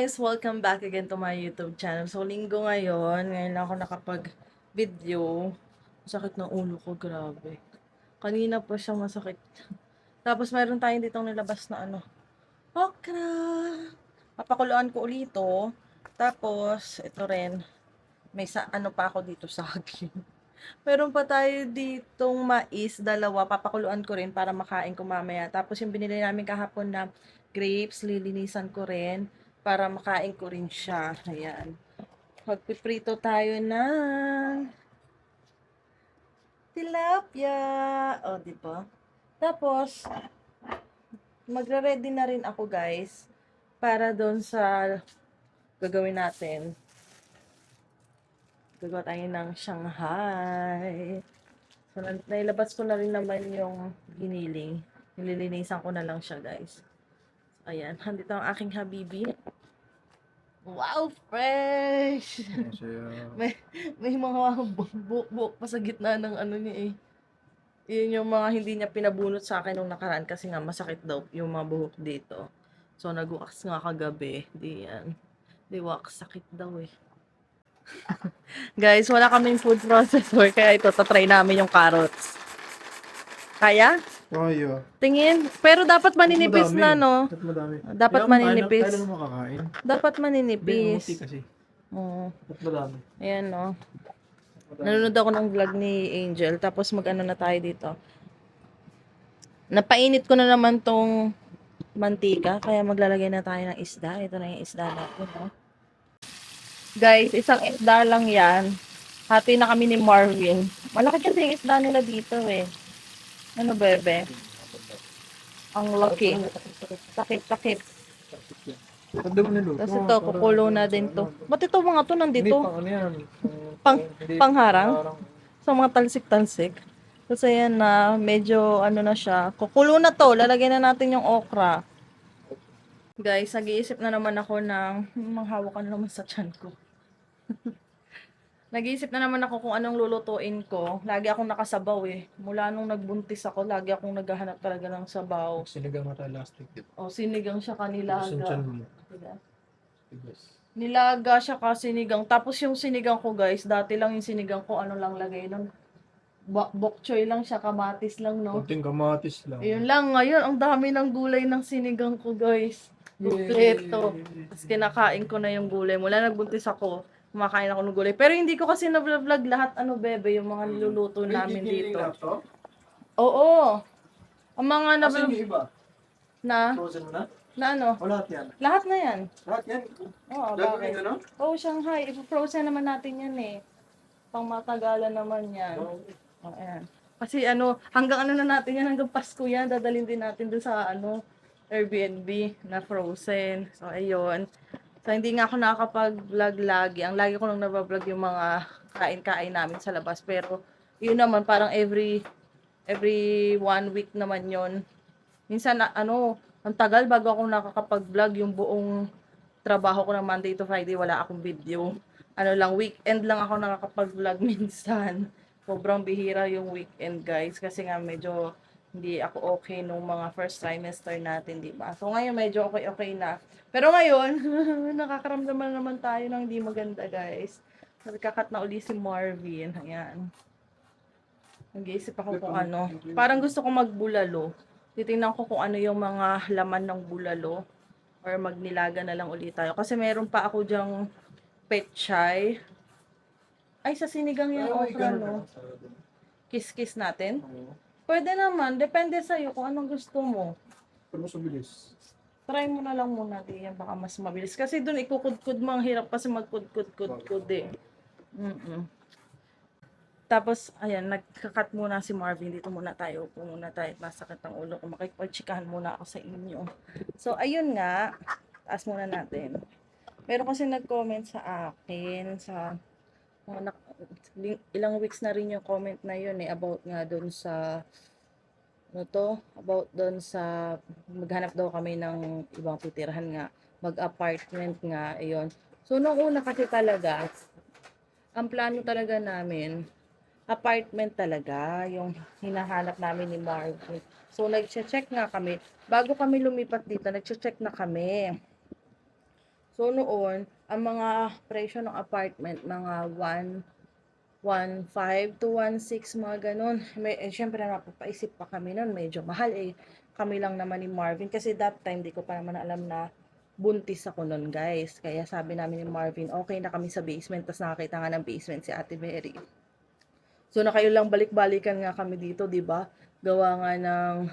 guys! Welcome back again to my YouTube channel. So, linggo ngayon lang ako nakapag-video. Sakit ng ulo ko, grabe. Kanina pa siya masakit. Tapos, mayroon tayong ditong nilabas na okra. Papakuluan ko ulito. Tapos, ito rin. May pa ako dito sa saging. Meron pa tayo ditong mais, dalawa. Papakuluan ko rin para makain ko mamaya. Tapos, yung binili namin kahapon na grapes, lilinisan ko rin para makain ko rin siya. Ayan. Magpiprito tayo ng tilapia. O, di ba? Tapos, magre-ready na rin ako, guys, para doon sa gagawin natin. Gagawa tayo ng Shanghai. So, nailabas ko na rin naman yung giniling. Nililinisan ko na lang siya, guys. Ayan, handito ang aking habibi. Wow, fresh! may mga buhok-buhok pa sa gitna ng niya eh. Yun yung mga hindi niya pinabunot sa akin nung nakaraan kasi nga masakit daw yung mga buhok dito. So, nag-wax nga kagabi. Di yan. Di wax, sakit daw eh. Guys, wala kaming food processor kaya ito, tatry namin yung carrots. Kaya? Kaya. Tingin. Pero dapat maninipis na, no? Dapat maninipis. Kailan mo makakain? Dapat Hindi, maninipis. umuti kasi. Oo. Ba't madami? Ayan, no? Nanonood ako ng vlog ni Angel. Tapos mag-ano na tayo dito. Napainit ko na naman tong mantika. Kaya maglalagay na tayo ng isda. Ito na yung isda natin, no? Guys, isang isda lang yan. Hati na kami ni Marvin. Malaki kasi yung isda nila dito, eh. Ano, bebe? Ang laki. Takip-takip. Tapos ito, kukulo na din to. Ba't ito mga to nandito? Hindi, pang ano yan. Pangharang? Sa mga talsik-talsik. Kasi yan na, medyo na siya. Kukulo na to. Lalagyan na natin yung okra. Guys, nag-iisip na naman ako ng manghawakan naman sa tiyan ko. Nag-iisip na naman ako kung anong lulutuin ko. Lagi akong nakasabaw eh. Mula nung nagbuntis ako, lagi akong naghahanap talaga ng sabaw. Sinigang mata elastic. O, sinigang siya kanilaga. Diba? Nilaga siya ka sinigang. Tapos yung sinigang ko, guys, dati lang yung sinigang ko, ano lang lagay nun. Bok choy lang siya, kamatis lang, no? Kunting kamatis lang. Ayun lang, ngayon, ang dami ng gulay ng sinigang ko, guys. Kompleto. Tapos kinakain ko na yung gulay. Mula nagbuntis ako, kumakain ako ng gulay. Pero hindi ko kasi na-vlog lahat, bebe, yung mga niluluto namin dito. Oo. Ang mga Kasi yung iba, na, frozen mo na? na ano? O lahat yan? Lahat na yan. Lahat yan? Oo, Gagawin bakit? ka na? Oo, Shanghai. Ipo-frozen naman natin yan eh. Pang matagalan naman yan. Oh, ayan. Kasi hanggang na natin yan, hanggang Pasko yan, dadalhin din natin dun sa Airbnb na frozen. So, ayun. So, hindi nga ako nakakapag-vlog lagi. Ang lagi ko lang nabablog yung mga kain-kain namin sa labas. Pero, yun naman, parang every 1 week naman yon. Minsan, ang tagal bago ako nakakapag-vlog yung buong trabaho ko ng Monday to Friday, wala akong video. Weekend lang ako nakakapag-vlog minsan. Sobrang bihira yung weekend, guys. Kasi nga medyo hindi ako okay nung mga first trimester natin, di ba? So ngayon medyo okay na. Pero ngayon, nakakaramdaman naman tayo ng hindi maganda, guys. Nagkakat na uli si Marvin. Ayan. Nag-iisip ako kung ano. Parang gusto ko magbulalo. Titingnan ko kung ano yung mga laman ng bulalo. Or magnilaga na lang ulit tayo. Kasi meron pa ako dyang pechay. Ay, sa sinigang yung okra, no? Kiss-kiss natin? Pwede naman. Depende sa'yo kung anong gusto mo. Pero mas mabilis. Try mo na lang muna, di yan. Baka mas mabilis. Kasi dun ikukudkud mo. Ang hirap kasi magkudkud-kudkud eh. Tapos, ayan, nagkakat muna si Marvin. Dito muna tayo. Upo muna tayo. Masakit ang ulo ko. Makikipag-chikahan muna ako sa inyo. So, ayun nga. Taas muna natin. Pero kasi nag-comment sa akin sa ilang weeks na rin yung comment na yun eh about nga doon sa about doon sa maghanap daw kami ng ibang titirahan nga, mag-apartment nga, ayun. So nung una kasi talaga ang plano talaga namin apartment talaga yung hinahanap namin ni Marvin. So nagche-check nga kami bago kami lumipat dito, nagche-check na kami So noon, ang mga presyo ng apartment, mga 1.5 to 1.6 mga ganun. Syempre napapaisip pa kami nun, medyo mahal eh. Kami lang naman ni Marvin kasi that time di ko pa naman alam na buntis ako nun guys. Kaya sabi namin ni Marvin, okay na kami sa basement. Tapos nakakita nga ng basement si Ate Mary. So nakailang balik-balikan nga kami dito, di ba? Gawa nga ng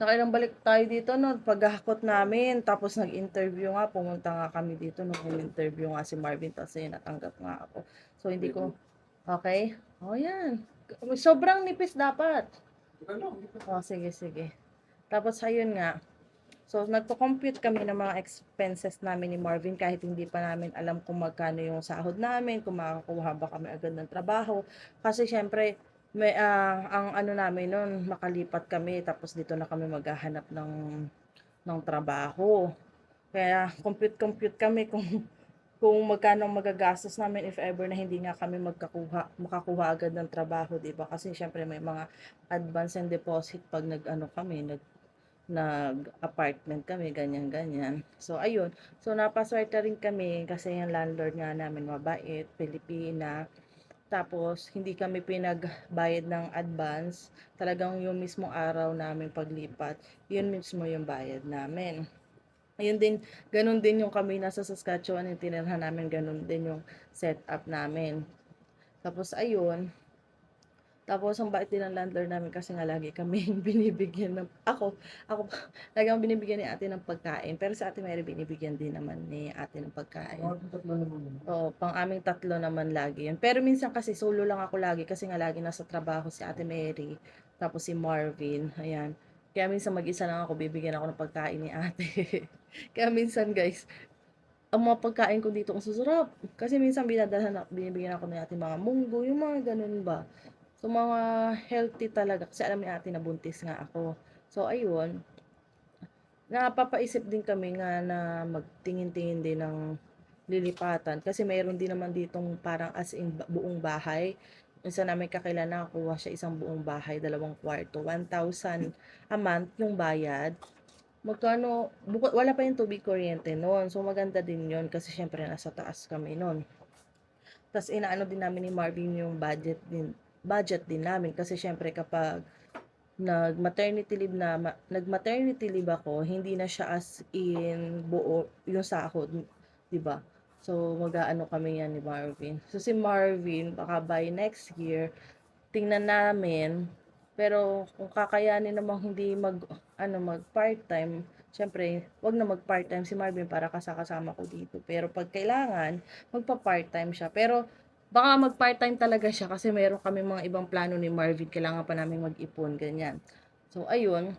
nakailang balik tayo dito no, paghahakot namin, tapos nag-interview nga, pumunta nga kami dito nung interview nga si Marvin, tapos yun, natanggap nga ako. So hindi ko, okay? Oh yan, sobrang nipis dapat. Oh, sige, sige. Tapos ayun nga, so nagpo-compute kami ng mga expenses namin ni Marvin kahit hindi pa namin alam kung magkano yung sahod namin, kung makakakuha ba kami agad ng trabaho. Kasi syempre, ang ano namin noon, makalipat kami tapos dito na kami maghahanap ng trabaho. Kaya compute kami kung magkano magagastos namin if ever na hindi nga kami makakuha agad ng trabaho, 'di ba? Kasi syempre may mga advance and deposit pag nag-apartment kami, ganyan-ganyan. So, ayun. So, napaswerte rin kami kasi yung landlord nga namin mabait, Pilipina. Tapos, hindi kami pinagbayad ng advance. Talagang yung mismong araw namin paglipat, yun mismo yung bayad namin. Ayun din, ganun din yung kami nasa Saskatchewan, yung tinirhan namin, ganun din yung setup namin. Tapos, ayun, tapos ang bait din ng landlord namin kasi nga lagi kaming binibigyan ng ako lagi akong binibigyan ni ate ng pagkain. Pero sa ate Mary binibigyan din naman ni ate ng pagkain. Tatlo naman yun. Oo, pang aming tatlo naman lagi yun. Pero minsan kasi solo lang ako lagi kasi nga lagi nasa trabaho si ate Mary. Tapos si Marvin, ayan. Kaya minsan mag-isa lang ako, bibigyan ako ng pagkain ni ate. Kaya minsan guys, ang mga pagkain ko dito ang susarap. Kasi minsan binibigyan ako ng ate mga munggo, yung mga ganun ba. So, mga healthy talaga kasi alam ni ate na buntis nga ako. So, ayun, napapaisip din kami nga na magtingin-tingin din ng lilipatan kasi mayroon din naman ditong parang as in buong bahay. Isa namin kakilala, kuha siya isang buong bahay, 2 kwarto, 1,000 a month yung bayad. Magkano, wala pa yung tubig kuryente noon. So, maganda din yon kasi syempre nasa taas kami noon. Tas inaano din namin ni Marvin yung budget din namin kasi syempre kapag nag-maternity leave ako, hindi na siya as in buo yung sahod, 'di ba? So mag-aano kami yan ni Marvin. So si Marvin baka by next year tingnan namin, pero kung kakayanin namang hindi mag part-time, syempre, wag na mag part-time si Marvin para kasama ko dito. Pero pag kailangan, magpa-part-time siya. Pero baka mag part-time talaga siya kasi meron kami mga ibang plano ni Marvin, kailangan pa namin mag-ipon, ganyan. So, ayun.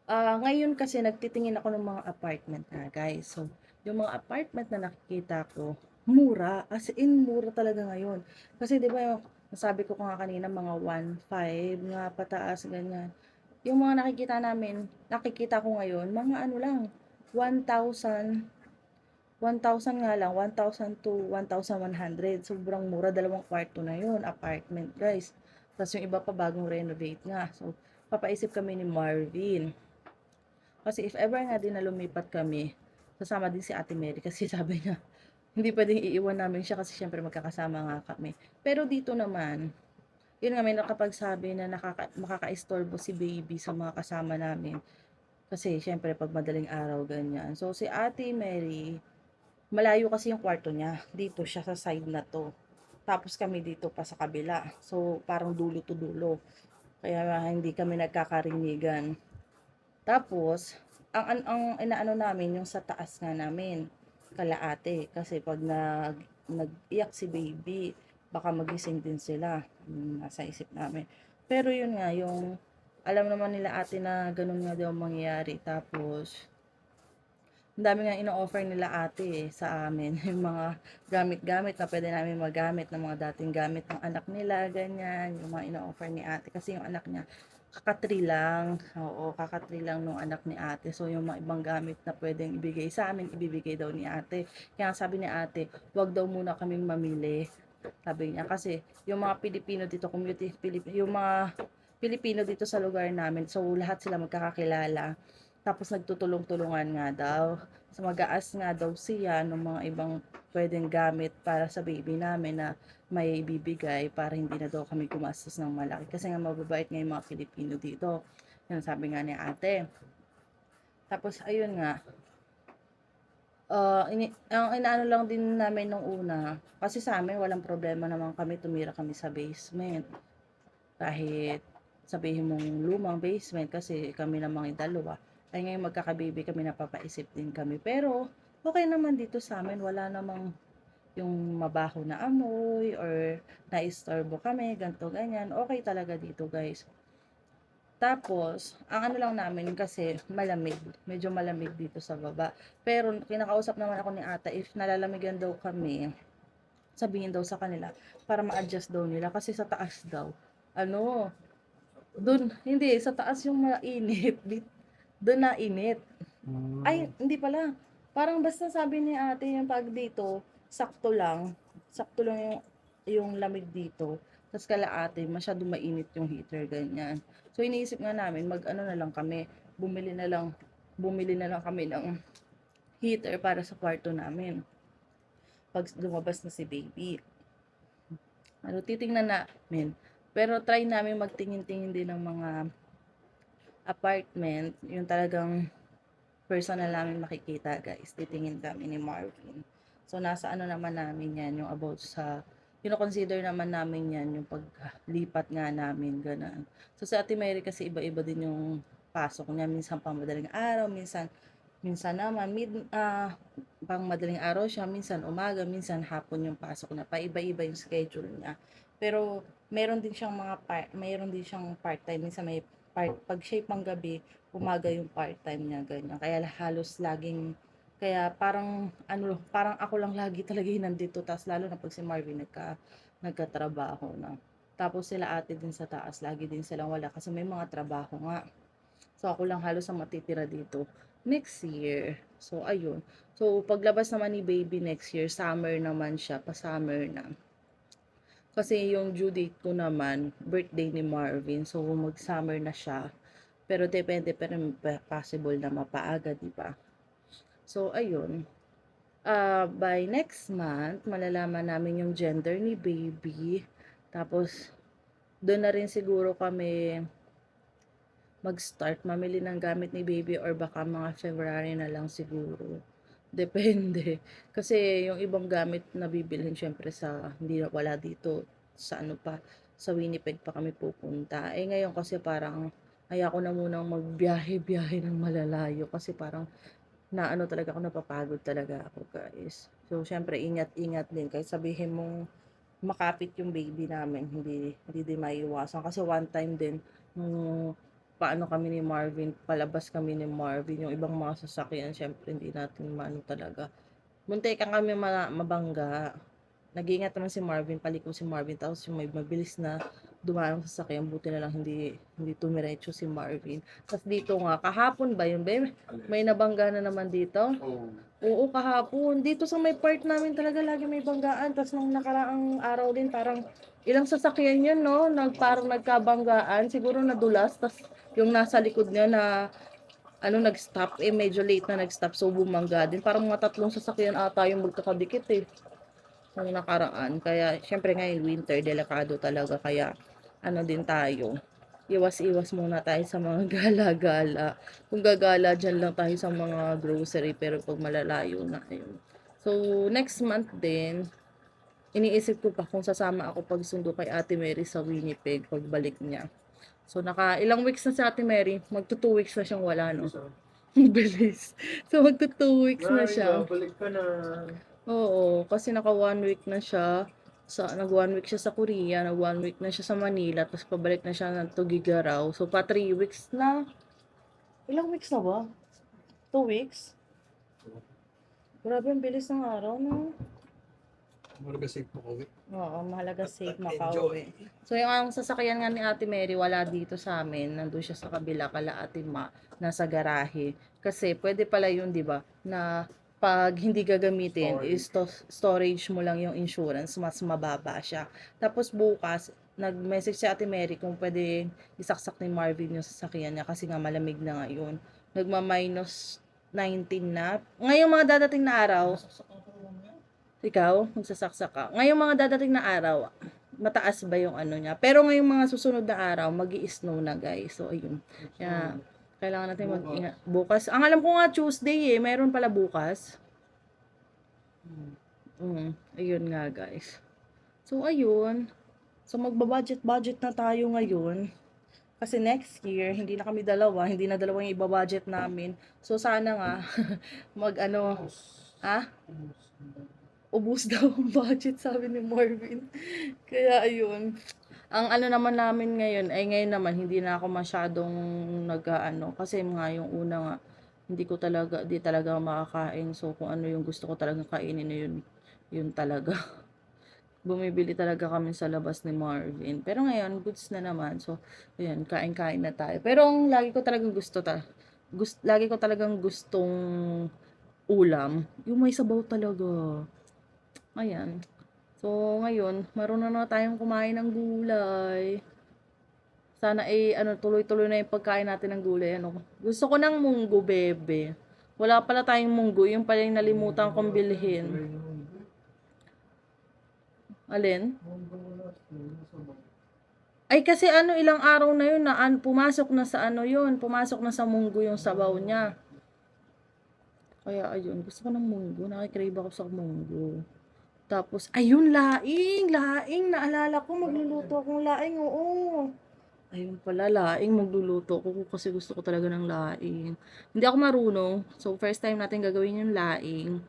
Ngayon kasi nagtitingin ako ng mga apartment na, guys. So, yung mga apartment na nakikita ko, mura. As in, mura talaga ngayon. Kasi, di ba, sabi ko nga kanina, mga 1.5 nga pataas, ganyan. Yung mga nakikita ko ngayon, mga ano lang, 1,000, 1,000 nga lang, 1,000 to 1,100. Sobrang mura, 2 kwarto na yun, apartment, guys. Tapos yung iba pa bagong renovate nga. So, papaisip kami ni Marvin. Kasi if ever nga din na lumipat kami, kasama din si Ate Mary kasi sabi niya, hindi pwedeng iiwan namin siya kasi syempre magkakasama nga kami. Pero dito naman, yun nga may nakapagsabi na makaka-istorbo si baby sa mga kasama namin. Kasi syempre pag madaling araw ganyan. So si Ate Mary, malayo kasi yung kwarto niya. Dito siya sa side na to. Tapos kami dito pa sa kabila. So parang dulo to dulo. Kaya hindi kami nagkakarinigan. Tapos, ang inaano namin yung sa taas nga namin, kalaate. Kasi pag nag-iyak si baby, baka magising din sila. Nasa isip namin. Pero yun nga, yung alam naman nila ate na ganun nga daw mangyayari. Tapos, ang dami nga ino-offer nila ate sa amin. Yung mga gamit-gamit na pwede namin magamit ng mga dating gamit ng anak nila, ganyan. Yung mga ino-offer ni ate. Kasi yung anak niya, kaka-3 lang. Oo, kaka-3 lang nung anak ni ate. So, yung mga ibang gamit na pwedeng ibigay sa amin, ibibigay daw ni ate. Kaya sabi ni ate, wag daw muna kaming mamili. Sabi niya, kasi yung mga Pilipino dito, yung mga Pilipino dito sa lugar namin, so lahat sila magkakakilala. Tapos nagtutulong-tulungan nga daw. So mag-aas nga daw siya ng mga ibang pwedeng gamit para sa baby namin na may ibibigay para hindi na daw kami gumastos ng malaki. Kasi nga mababait nga yung mga Pilipino dito. Yan sabi nga ni ate. Tapos ayun nga, ang inaano lang din namin nung una, kasi sa amin walang problema naman kami, tumira kami sa basement. Kahit sabihin mong lumang basement kasi kami namang dalawa. Ay ngayon magkakababy kami, napapaisip din kami. Pero okay naman dito sa amin, wala namang yung mabaho na amoy or naistorbo kami, ganto ganyan. Okay talaga dito guys. Tapos, ang ano lang namin kasi malamig. Medyo malamig dito sa baba. Pero kinakausap naman ako ni ata if nalalamigan daw kami, sabihin daw sa kanila para ma-adjust daw nila kasi sa taas daw. Ano, dun, hindi, sa taas yung mainit. Doon na init. Ay, hindi pala. Parang basta sabi ni ate yung pag dito, sakto lang yung lamig dito. Tapos kala ate, masyado mainit yung heater, ganyan. So iniisip nga namin, mag-ano na lang kami, bumili na lang kami ng heater para sa kwarto namin. Pag lumabas na si baby. Ano, titingnan namin. Pero try namin magtingin-tingin din ng mga apartment, yung talagang personal namin makikita guys. Titingin kami ni Marvin. So nasa ano naman namin yan, yung about sa consider naman namin yan, yung paglipat nga namin, ganun. So sa Ate Mary kasi iba-iba din yung pasok niya. Minsan pang madaling araw, minsan naman pang madaling araw siya, minsan umaga, minsan hapon yung pasok na. Paiba-iba yung schedule niya. Pero meron din siyang part-time, minsan may pag shape pang gabi, umaga yung part-time niya, ganyan. Kaya halos laging, kaya parang ako lang lagi talaga yung nandito, tas lalo na pag si Marvin nagkatrabaho na. Tapos sila ate din sa taas, lagi din silang wala kasi may mga trabaho nga. So ako lang halos ang matitira dito next year. So ayun. So paglabas naman ni baby next year, summer naman siya, pa-summer na. Kasi yung due date ko naman, birthday ni Marvin. So, mag-summer na siya. Pero depende, pero possible na mapaaga, di ba? So, ayun. By next month, malalaman namin yung gender ni baby. Tapos, doon na rin siguro kami mag-start mamili ng gamit ni baby or baka mga February na lang siguro. Depende. Kasi yung ibang gamit na bibilhin syempre wala dito sa ano pa, sa Winnipeg pa kami pupunta. Eh ngayon kasi parang ayoko na munang magbiyahe-biyahe ng malalayo kasi parang naano talaga ako, napapagod talaga ako guys. So syempre ingat-ingat din kahit sabihin mong makapit yung baby namin, hindi din maiiwasan kasi one time din nung paano kami ni Marvin, palabas kami ni Marvin, yung ibang mga sasakyan, syempre hindi natin maano talaga. Muntikan kami mabangga. Nag-iingat naman si Marvin, paliko si Marvin, tapos yung may mabilis na dumaan sa sasakyan, buti na lang hindi tumiretso si Marvin. Tapos dito nga, kahapon ba yun, be? May nabangga na naman dito. Oo, kahapon. Dito sa may part namin talaga lagi may banggaan. Tapos nung nakaraang araw din, parang ilang sasakyan yun, no? Parang nagkabanggaan. Siguro nadulas. Tapos yung nasa likod niya na nag-stop, medyo late na nag-stop, so bumangga din. Parang mga 3 sasakyan ata yung magkakadikit nung nakaraan. Kaya syempre ngayon winter, delikado talaga. Kaya din tayo, iwas-iwas muna tayo sa mga gala-gala. Kung gagala, dyan lang tayo sa mga grocery, pero pag malalayo na yun. So next month din, iniisip ko pa kung sasama ako pagsundo kay Ate Mary sa Winnipeg pagbalik niya. So, ilang weeks na si Ate Mary. Magto 2 weeks na siyang wala, no? Bilis. So, magto 2 weeks na siya. Balik ka na. Oo, kasi naka 1 week na siya. Nag 1 week siya sa Korea, nag 1 week na siya sa Manila, tapos pabalik na siya ng Tugigaraw. So, pa 3 weeks na. Ilang weeks na ba? 2 weeks? Grabe, ang bilis ng araw, no? Malaga safe mo kawit. Oo, mahalaga safe makauwi. So, yung ang sasakyan nga ni Ate Mary, wala dito sa amin. Nandun siya sa kabila, kala Ate Ma, nasa garahe. Kasi, pwede pala yun, di ba, na pag hindi gagamitin, storage mo lang yung insurance, mas mababa siya. Tapos, bukas, nag-message si Ate Mary kung pwede isaksak ni Marvin yung sasakyan niya kasi nga malamig na ngayon. nagma-minus 19 na. Ngayong mga dadating na araw, ikaw, magsasaksak ka. Ngayong mga dadating na araw, mataas ba yung ano niya? Pero ngayong mga susunod na araw, magi-snow na guys. So, ayun. Kaya, kailangan natin mag-ingat. Bukas, ang alam ko nga Tuesday meron pala bukas. Ayun nga guys. So, ayun. So, magbabudget-budget na tayo ngayon. Kasi next year, hindi na kami dalawa, hindi na dalawa yung ibabudget namin. So, sana nga, mag-ano, ha? Ubus daw ang budget, sabi ni Marvin. Kaya, ayun. Ang ano naman namin ngayon, ay ngayon naman, hindi na ako masyadong nag-ano. Kasi nga, yung una nga, di talaga makakain. So, kung ano yung gusto ko talaga kainin na yun, yun talaga. Bumibili talaga kami sa labas ni Marvin. Pero ngayon, goods na naman. So, ayan, kain-kain na tayo. Pero ang lagi ko talagang lagi ko talagang gustong ulam, yung may sabaw talaga. Ayan. So, ngayon, marunong na tayong kumain ng gulay. Sana ano, tuloy-tuloy na yung pagkain natin ng gulay. Ano, gusto ko ng munggo, bebe. Wala pala tayong munggo. Yung pala yung nalimutan kong bilhin. Alin? Ay kasi ano ilang araw na yun na pumasok na sa ano yun, pumasok na sa munggo yung sabaw niya. Kaya ayun, gusto ko ng munggo, nakikrave ako sa munggo. Tapos ayun, laing, naalala ko magluluto akong laing, oo. Ayun pala, laing magluluto ko kasi gusto ko talaga ng laing. Hindi ako marunong, so first time natin gagawin yung laing.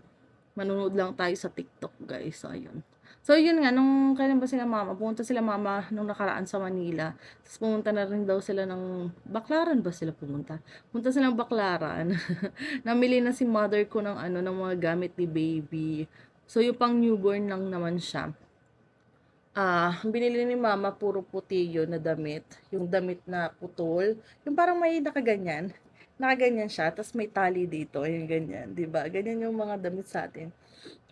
Manonood lang tayo sa TikTok, guys. So, ayun. So, yun nga, nung kailan ba sila mama? Pumunta sila mama nung nakaraan sa Manila. Tapos pumunta na rin daw sila ng Baclaran ba sila pumunta? Punta sila ng Baclaran. Namili na si mother ko ng ano, ng mga gamit ni baby. So, yung pang newborn lang naman siya. Binili ni mama puro puti yun na damit. Yung damit na putol. Yung parang may nakaganyan. Nakaganyan siya, tapos may tali dito, yung ganyan, 'di ba? Ganyan yung mga damit sa atin.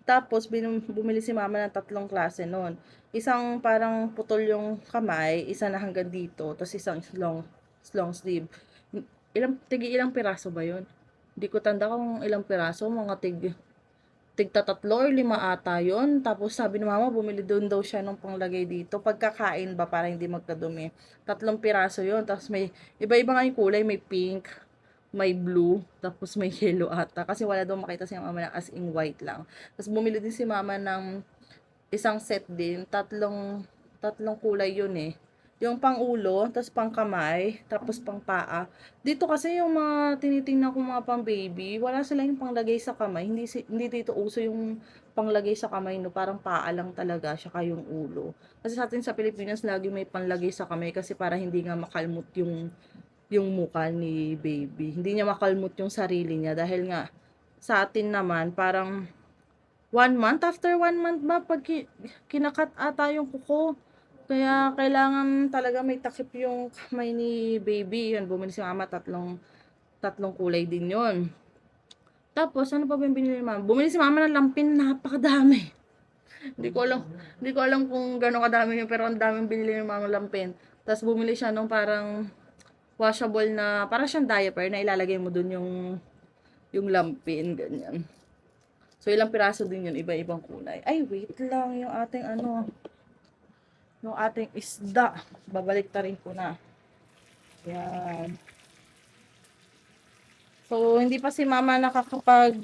Tapos bumili si mama ng tatlong klase noon. Isang parang putol yung kamay, isa na hanggang dito, tapos isang long sleeve. Ilang piraso ba 'yon? Hindi ko tanda kung ilang piraso, mga tigta 3 or 5 ata yon. Tapos sabi ni mama, bumili doon daw siya ng panglagay dito. Pagkakain ba para hindi magkadumi. 3 piraso yon. Tapos may iba-iba nga yung kulay. May pink, may blue, tapos may yellow ata. Kasi wala daw makita si mama na as in white lang. Tapos bumili din si mama ng isang set din. Tatlong kulay yun eh. Yung pang ulo, tapos pang kamay, tapos pang paa. Dito kasi yung mga tinitingnan ko mga pang baby, wala sila yung panglagay sa kamay. Hindi dito uso yung panglagay sa kamay, no, parang paa lang talaga, saka yung ulo. Kasi sa atin sa Pilipinas, lagi may panlagay sa kamay kasi para hindi nga makalmot yung mukha ni baby. Hindi niya makalmot yung sarili niya dahil nga sa atin naman parang 1 month, after 1 month ba pag kinakat ata yung kuko. Kaya kailangan talaga may takip yung kamay ni baby. Yun, bumili si mama tatlong kulay din yun. Tapos ano pa ba yung binili ni mama? Bumili si mama ng lampin, napakadami. Hindi ko alam kung gano'ng kadami yun, pero ang daming binili ni mama lampin. Tapos bumili siya nung parang washable na, para siyang diaper na ilalagay mo dun yung lampin, ganyan. So, ilang piraso din yun, iba-ibang kulay. Ay, wait lang, yung ating isda. Babalik ta rin ko na. Yan. So, hindi pa si mama nakakapag?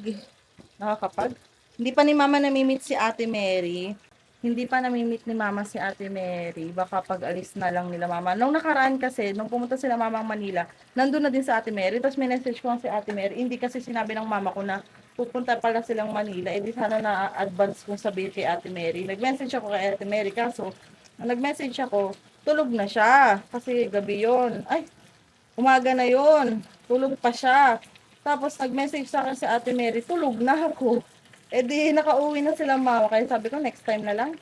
Hindi pa ni mama namimit si Ate Mary. Hindi pa namimit ni mama si Ate Mary. Baka pag alis na lang nila mama. Nung nakaraan kasi, nung pumunta sila mama ng Manila, nandun na din sa Ate Mary. Tapos may message ko si Ate Mary. Hindi kasi sinabi ng mama ko na pupunta pala silang Manila. Eh di sana na-advance kong sabihin kay Ate Mary. Nag-message ako kay Ate Mary. Kaso, nag-message ako, tulog na siya. Kasi gabi yon. Ay, umaga na yon. Tulog pa siya. Tapos nag-message sa akin si Ate Mary, tulog na ako. Eh di nakauwi na sila mama. Kaya sabi ko next time na lang.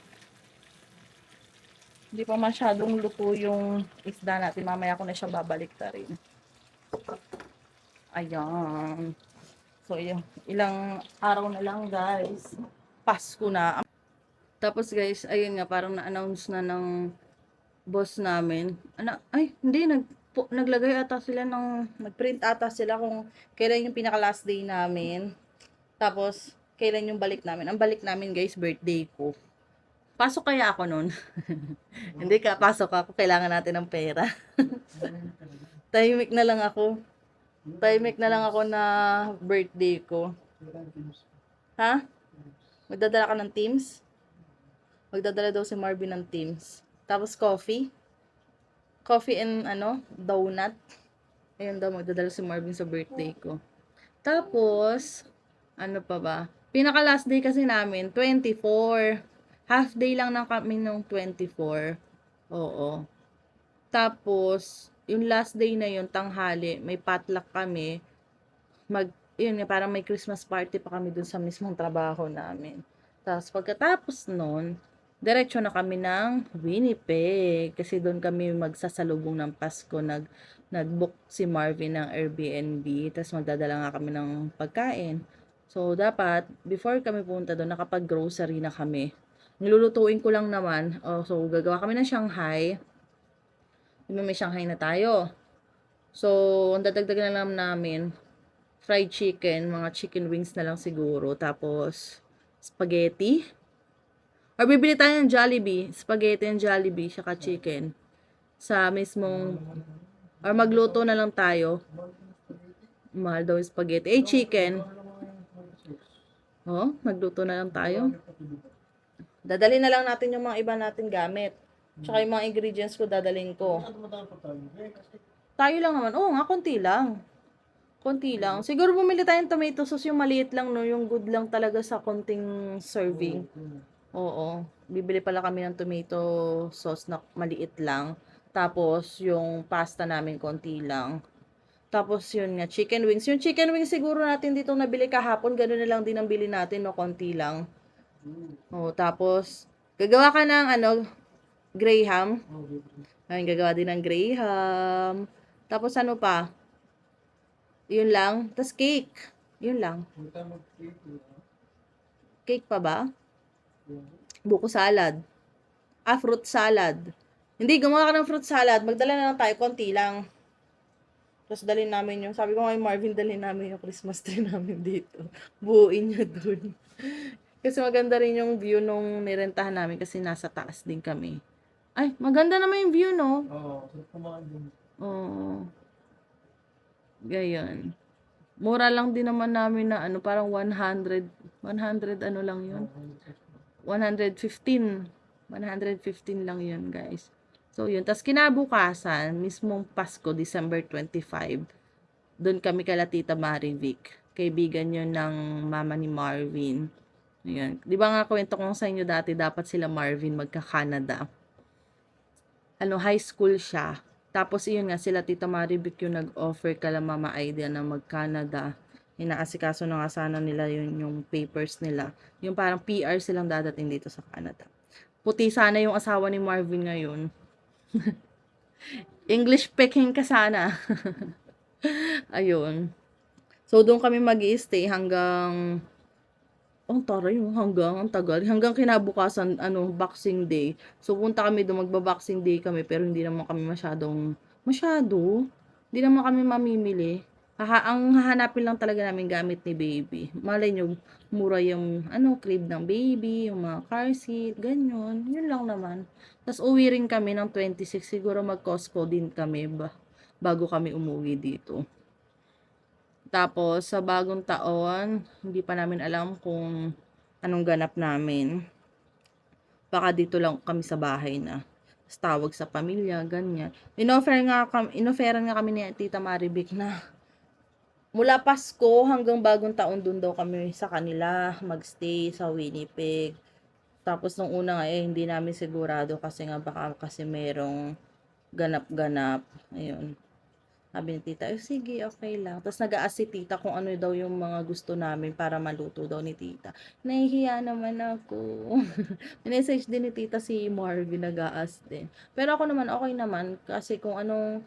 Hindi pa masyadong luto yung isda natin. Mamaya ko na siya babalik ta rin. Ayan. So, ilang araw na lang guys. Pasko na. Tapos guys, ayun nga, parang na-announce na ng boss namin. Ay, hindi, naglagay ata sila nagprint ata sila kung kailan yung pinaka last day namin. Tapos, kailan yung balik namin. Ang balik namin guys, birthday ko. Pasok kaya ako nun? Hindi ka, pasok ako. Kailangan natin ng pera. Tahimik na lang ako. Tahimik na lang ako na birthday ko. Ha? Magdadala ka ng Teams? Magdadala daw si Marvin ng Teams. Tapos coffee. Coffee and donut. Ayun daw, magdadala si Marvin sa birthday ko. Tapos, ano pa ba? Pinaka last day kasi namin, 24. Half day lang na kami nung 24. Oo. Tapos, yung last day na yun, tanghali, may potluck kami. Yun, parang may Christmas party pa kami dun sa mismong trabaho namin. Tapos, pagkatapos nun, diretso na kami ng Winnipeg. Kasi doon kami magsasalubong ng Pasko. Nag-book si Marvin ng Airbnb. Tapos, magdadala nga kami ng pagkain. So, dapat, before kami punta doon, nakapag-grocery na kami. Nilulutuin ko lang naman. So, gagawa kami ng Shanghai. May Shanghai na tayo. So, ang dadagdagan na lang namin, fried chicken, mga chicken wings na lang siguro. Tapos, spaghetti. Or bibili tayo ng Jollibee. Spaghetti and Jollibee, saka chicken. Sa mismong, or magluto na lang tayo. Mahal daw yung spaghetti. Chicken. Magluto na lang tayo. Dadalhin na lang natin yung mga iba natin gamit. Tsaka yung mga ingredients ko, dadalhin ko. Tayo lang naman. Nga, konti lang. Konti lang. Siguro bumili tayong tomato sauce, yung maliit lang, no? Yung good lang talaga sa konting serving. Oo. Bibili pala kami ng tomato sauce na maliit lang. Tapos, yung pasta namin, konti lang. Tapos, yun nga, chicken wings. Yung chicken wings siguro natin dito nabili kahapon. Ganun na lang din ang bili natin, no? Konti lang. Tapos, gagawa ka ng, Graham. Ayun, gagawa din ng Graham. Tapos, ano pa? Yun lang. Tapos, cake. Yun lang. Cake pa ba? Buko salad. Fruit salad. Hindi, gumawa ka ng fruit salad. Magdala na lang tayo, konti lang. Tapos dalhin namin sabi ko kay Marvin, dalhin namin yung Christmas tree namin dito. Buuin niya dun. Kasi maganda rin yung view nung nirentahan namin kasi nasa taas din kami. Ay, maganda naman yung view, no? Oo. Gayon. Mura lang din naman namin na parang 100 ano lang yun. 115 lang yun, guys. So, yun. Tapos, kinabukasan, mismong Pasko, December 25, doon kami kala Tita Marivic. Kaibigan yun ng mama ni Marvin. Ayan. Di ba nga kwento ko sa inyo dati, dapat sila Marvin magka-Canada. High school siya. Tapos, yun nga, sila Tita Marivic yung nag-offer kala Mama Idea na mag-Canada. Inaasikaso na nga sana nila yung papers nila. Yung parang PR silang dadating dito sa Canada. Puti sana yung asawa ni Marvin ngayon. English speaking ka sana. Ayun. So, doon kami mag-i-stay hanggang ang tagal. Hanggang kinabukasan, Boxing Day. So, punta kami doon, magba-Boxing Day kami, pero hindi naman kami hindi naman kami mamimili. Ang hahanapin lang talaga namin gamit ni baby. Malay nyo, mura yung, crib ng baby, yung mga car seat, ganyan. Yun lang naman. Tapos, uwi rin kami ng 26. Siguro mag-Costco din kami bago kami umuwi dito. Tapos, sa bagong taon, hindi pa namin alam kung anong ganap namin. Baka dito lang kami sa bahay na. Tapos, tawag sa pamilya, ganyan. Inofferan nga kami ni Tita Marivic na mula Pasko hanggang bagong taon dun daw kami sa kanila magstay sa Winnipeg. Tapos, nung una nga, hindi namin sigurado kasi nga baka kasi merong ganap-ganap. Ayun. Sabi ni tita, sige, okay lang. Tapos nag-a-ask si tita kung ano daw yung mga gusto namin para maluto daw ni tita. Nahihiya naman ako. Message din ni tita si Marvin, nag-a-ask din. Pero ako naman, okay naman. Kasi kung anong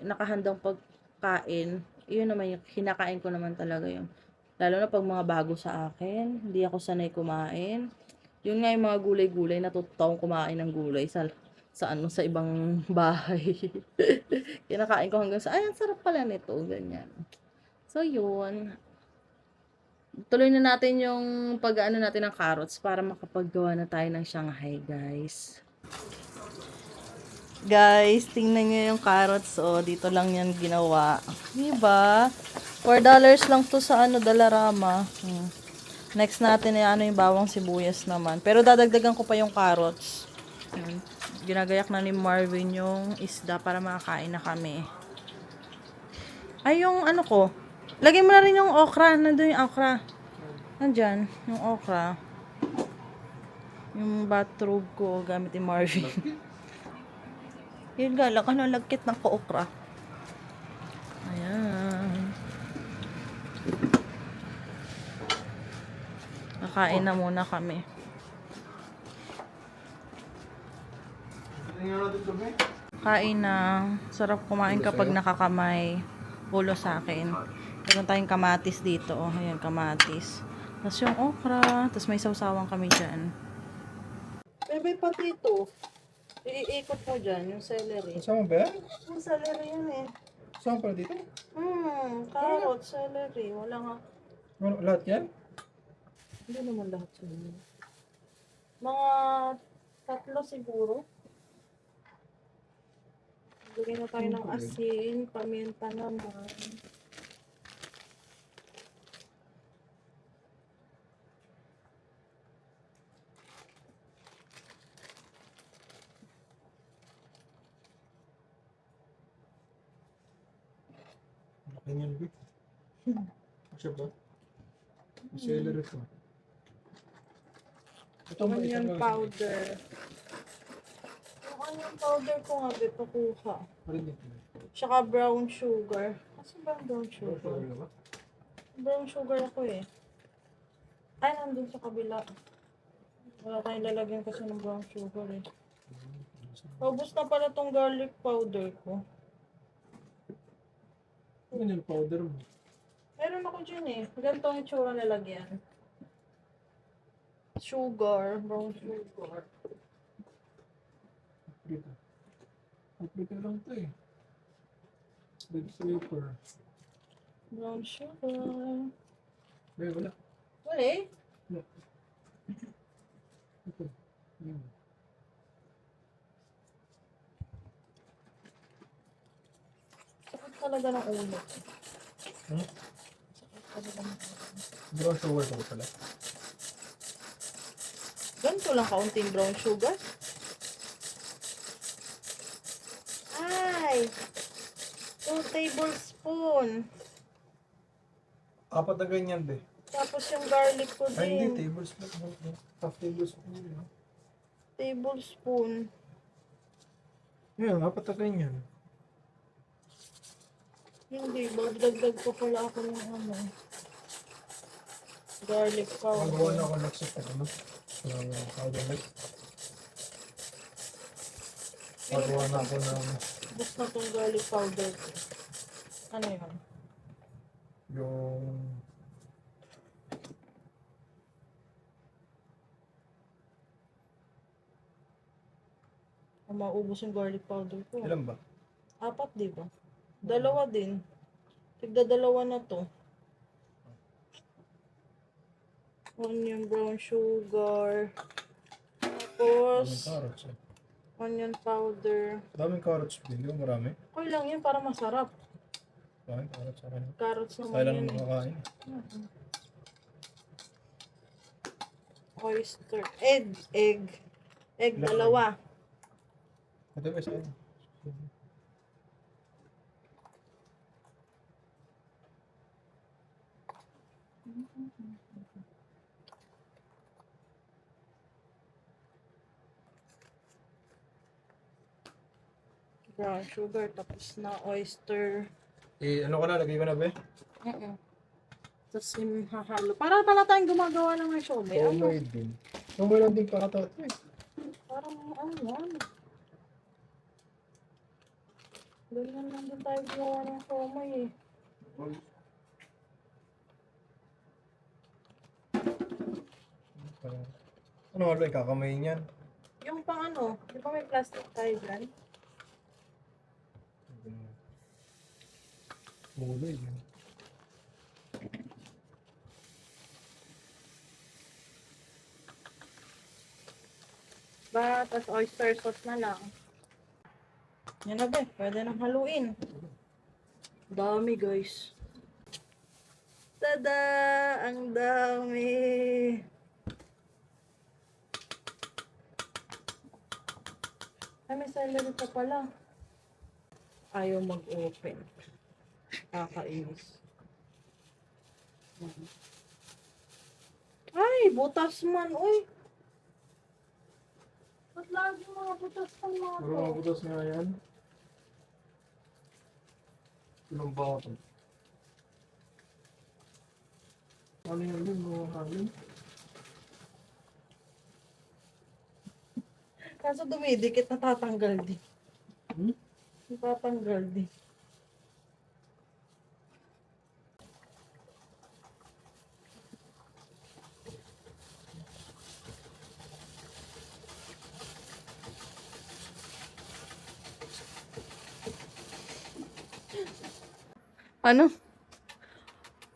nakahandang pagkain, yun naman yung kinakain ko naman talaga yun. Lalo na pag mga bago sa akin, hindi ako sanay kumain. Yun nga yung mga gulay-gulay, natuto akong kumain ng gulay. sa ano, sa ibang bahay. Kinakain ko hanggang sa, ay, ang sarap pala nito, ganyan. So, yun. Tuloy na natin yung pag-ano natin ng carrots para makapaggawa na tayo ng Shanghai, guys. Guys, tingnan nyo yung carrots. Oh, dito lang yan ginawa. Diba? $4 lang to sa ano, Dalarama. Next natin ay ano yung bawang sibuyas naman. Pero dadagdagan ko pa yung carrots. Yun. Ginagayak na ni Marvin yung isda para makakain na kami. Ay, yung ano ko. Lagay mo na rin yung okra. Nandun yung okra. Nandyan, yung okra. Yung bathrobe ko gamit ni Marvin. Yun nga lang, ano, lagkit ng okra. Ayan. Nakain na muna kami. Kain na. Sarap kumain kapag nakakamay. Ulo sa akin. Meron tayong kamatis dito. Oh, ayan, kamatis. Tapos yung okra. Tapos may sausawan kami dyan. Bebe, pati ito. Iikot mo dyan, yung celery. Kasama ba yan? Yung celery yan eh. Kasama pala dito? Carrot, celery. Wala nga. Ano, lahat yan? Hindi naman lahat yun. Mga 3 siguro. Bigyan na tayo ng asin, paminta naman. Laki niyan, Vic. Siya ba? Celery ko. Ito ba Onion ito? powder. Yung onion powder ko nga, beto kuha. Tsaka brown sugar. Kasi ba ang brown sugar? Brown sugar ako eh. Ay, nandun sa kabila. Wala tayong lalagyan kasi ng brown sugar eh. Ubus na pala tong garlic powder ko. Ano yung powder mo? Meron ako dyan eh. Ganito ang itsura nilagyan. Sugar, brown sugar. Paprika. Paprika lang ito eh. Red pepper. Brown sugar. Ay, wala. Wala eh. Ito. Yan. Sakit talaga ng ulo. Hmm? Sakit talaga ng ulo. Brown sugar ko pala. Ganito lang kaunting brown sugar. Ay! 2 tablespoon. Apat na ganyan, be. Tapos yung garlic ko Ay, hindi. din. Tablespoon. Half tablespoon yun, no? Tablespoon. Yan, apat na ganyan. Hindi ba? Dagdag ko pala ako ng ano. Garlic Magawa powder. na ako next step, ano? Powder like. Magawa na ako ng Bus na tong garlic powder ko. Ano yun? yung Maubos yung garlic powder ko. ilan ba? 4, di ba? 2 din. Tigda 2 na to. Onion brown sugar. Daming Tapos, carrots eh. onion powder. Daming carrots din, yung marami. Okay lang yun para masarap. Daming carrots sa akin. Carrots naman Kailan yun. na makakain? Oyster. Egg. Egg, Ilan 2. Ito ba sa akin? Brown sugar. Tapos na oyster. Eh, ano ko na? Lagay ko na, be? Tapos yung hahalo. Para pala tayong gumagawa ng may siomay. Ano? Homemade din. Homemade lang din para ito eh. Parang ano yan. Ganyan lang din tayo gumawa ng siomay eh. Ano halo, kakamayin yan? Yung pang ano? Di ba may plastic tayo dyan? Muna yun. Ba, tas oyster sauce na lang. Yan na ba, pwede nang haluin. Dami guys. Tada! Ang dami! Ay, may celery pa pala. Ayaw mag-open. Kakainis. Ay, butas man. Uy! Ba't lagi mga butas ng mga Puro to? mga butas nga yan. Ilang ba ito? Ano yun yun? Mga hangin? Kaso dumidikit, natatanggal din. Hmm? Natatanggal din. Ano?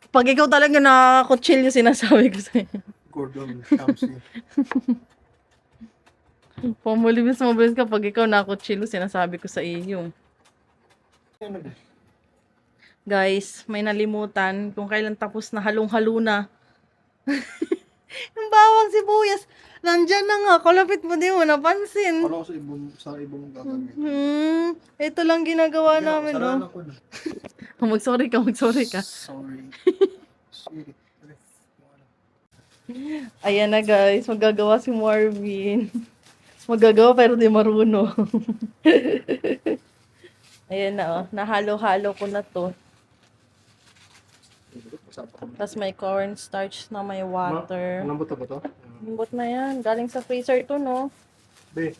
Pag ikaw talaga nakakutsilyo, sinasabi ko sa'yo. Gordon Ramsay. Pamulibis-mabilis ka pag ikaw nakakutsilyo, sinasabi ko sa iyo. Ano ba? Guys, may nalimutan kung kailan tapos na halong-halo na. Yung bawang sibuyas, nandyan na nga, kalapit mo di mo napansin. Kala ko sa ibang gagawin. Ito lang ginagawa namin, no? Saraan ako na. Mag-sorry ka, mag-sorry ka. Sorry. Sorry. Ayan na guys, magagawa si Marvin. Magagawa pero di marunong. Ayan na, oh. Nahalo-halo ko na to. Tapos may cornstarch na may water. Anong buto ba to? Lambot na yan. Galing sa freezer to, no? Be.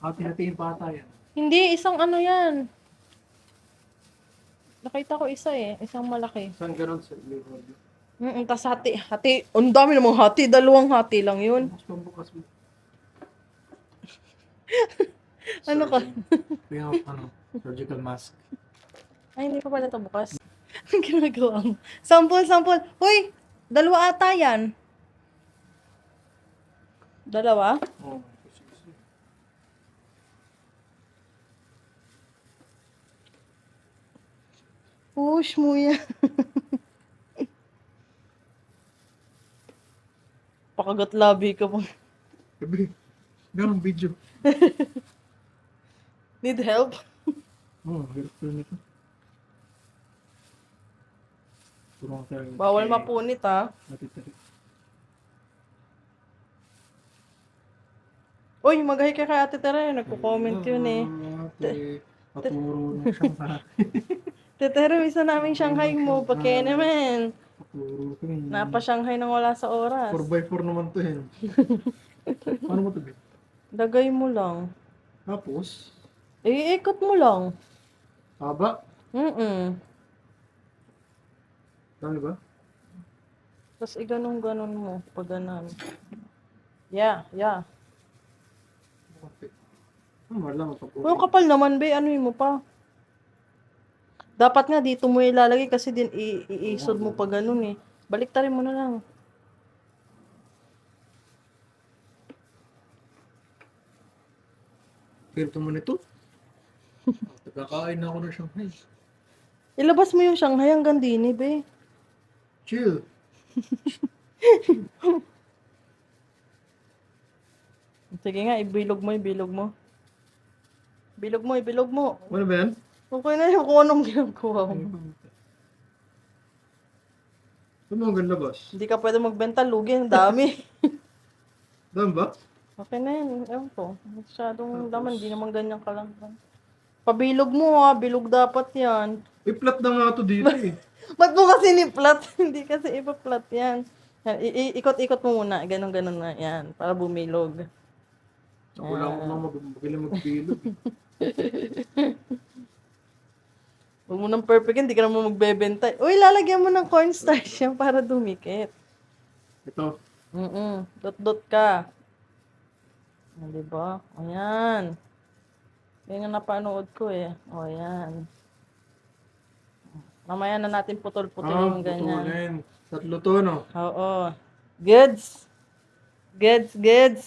Hati-hatiin pa ata yan. Hindi, isang ano yan. Nakita ko isa eh. Isang malaki. Saan ganun sa liver? Tapos hati. Hati. Ang dami namang hati. Dalawang hati lang yun. Mas pambukas mo. Ano ka? Surgical mask. Ay, hindi pa pala ito bukas. Ang ginagawa mo? Sample, sample. Hoy! Dalawa ata yan. Dalawa? Oh. Push mo yan. Pakagat labi ka pa. Sabi, ganun video. Need help? Oh, hirap ko nito. Turong tayo. Bawal mapunit ha. Natitari. Uy, mag-hi ka kay Ate Tere. Nagko-comment yun eh. Ate, paturo na siyang sa Tere, isa naming Shanghai mo. Pagkaya naman. paturo ko eh. Napa-Shanghai nang wala sa oras. 4x4 naman to eh. Paano mo to be? Lagay mo lang. Tapos, Iikot mo lang. haba. Dami ba? Tapos iganon-ganon mo. Pag ganon. Yeah, yeah. Okay. Wala mo pag Yung kapal naman, be. Ano mo pa? Dapat nga dito mo ilalagay kasi din iisod mo pa ganun eh. Baliktarin mo na lang. Pirto mo nito? Nagkakain na ako ng Shanghai. Ilabas mo yung Shanghai hanggang dini, be. Chill. Sige nga, ibilog mo, ibilog mo. Bilog mo, ibilog mo. Ano ba yan? Okay na yung kung anong ginagawa mo. Ano ang ganda labas? Hindi ka pwede magbenta, lugi, ang dami. Dami ba? Okay na yan, ewan ko. Masyadong laman, hindi naman ganyan ka lang. Pabilog mo ha, bilog dapat yan. I-flat na nga to dito eh. Ba't mo kasi ni-plat? Hindi kasi ipa-plat yan. Yan, ikot-ikot mo muna, ganon-ganon na yan, para bumilog. Wala akong magaling magbilog. Huwag mo ng perfect, hindi ka naman magbebenta. Uy, lalagyan mo ng cornstarch yan para dumikit. Ito. Dot-dot ka. Di ba? Ayan. Yan yung napanood ko eh. O, ayan. Mamaya na natin putol-putulin yung ganyan. putulin. Tatlo to, no? Oo. Goods. Goods, goods.